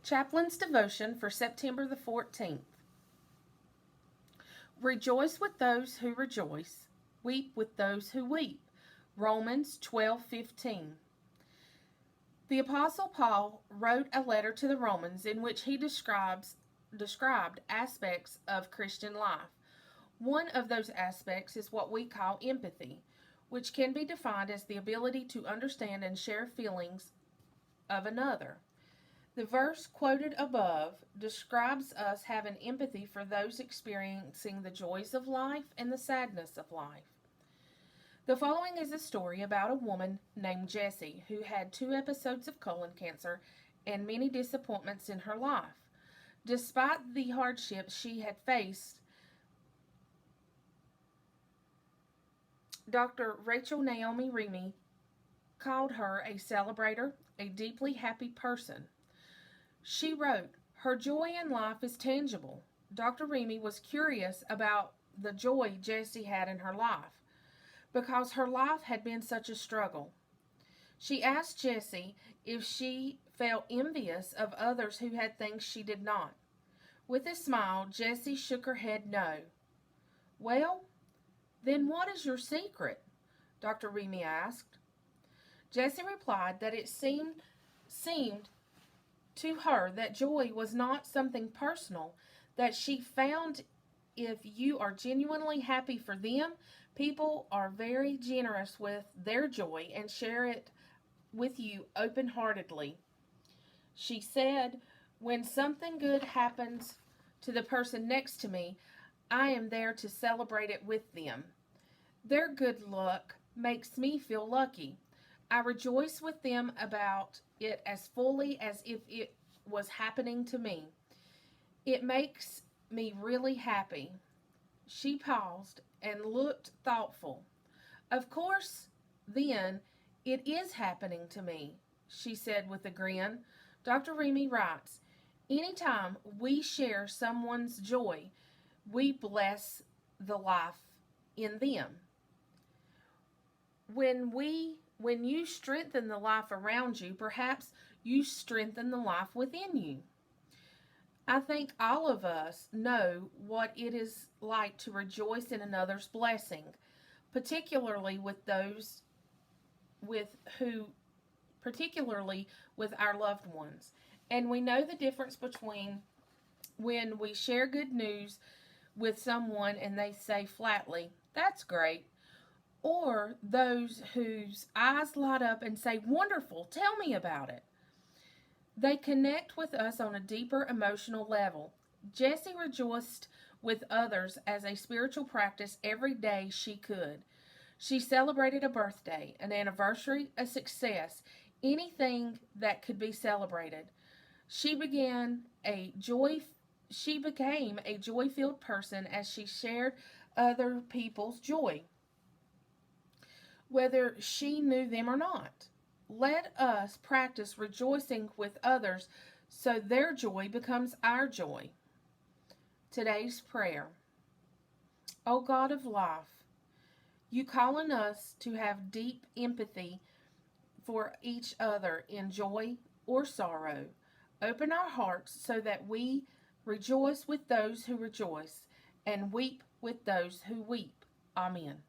Chaplain's devotion for September the 14th. Rejoice with those who rejoice, weep with those who weep. Romans 12:15. The Apostle Paul wrote a letter to the Romans in which he described aspects of Christian life. One of those aspects is what we call empathy, which can be defined as the ability to understand and share feelings of another. The verse quoted above describes us having empathy for those experiencing the joys of life and the sadness of life. The following is a story about a woman named Jessie who had 2 episodes of colon cancer and many disappointments in her life. Despite the hardships she had faced, Dr. Rachel Naomi Remy called her a celebrator, a deeply happy person. She wrote, "Her joy in life is tangible." Dr. Remy was curious about the joy Jessie had in her life because her life had been such a struggle. She asked Jessie if she felt envious of others who had things she did not. With a smile, Jessie shook her head no. "Well, then what is your secret?" Dr. Remy asked. Jessie replied that it seemed to her that joy was not something personal, that she found if you are genuinely happy for them, people are very generous with their joy and share it with you open-heartedly. She said, "When something good happens to the person next to me, I am there to celebrate it with them. Their good luck makes me feel lucky. I rejoice with them about it as fully as if it was happening to me. It makes me really happy." She paused and looked thoughtful. "Of course, then, it is happening to me," she said with a grin. Dr. Remy writes, "Anytime we share someone's joy, we bless the life in them. When you strengthen the life around you, perhaps you strengthen the life within you." I think all of us know what it is like to rejoice in another's blessing, particularly with those particularly with our loved ones. And we know the difference between when we share good news with someone and they say flatly, "That's great," or those whose eyes light up and say, "Wonderful, tell me about it." They connect with us on a deeper emotional level. Jessie rejoiced with others as a spiritual practice every day she could. She celebrated a birthday, an anniversary, a success, anything that could be celebrated. She became a joy-filled person as she shared other people's joy, whether she knew them or not. Let us practice rejoicing with others so their joy becomes our joy. Today's prayer. O God of life, you call on us to have deep empathy for each other in joy or sorrow. Open our hearts so that we rejoice with those who rejoice and weep with those who weep. Amen.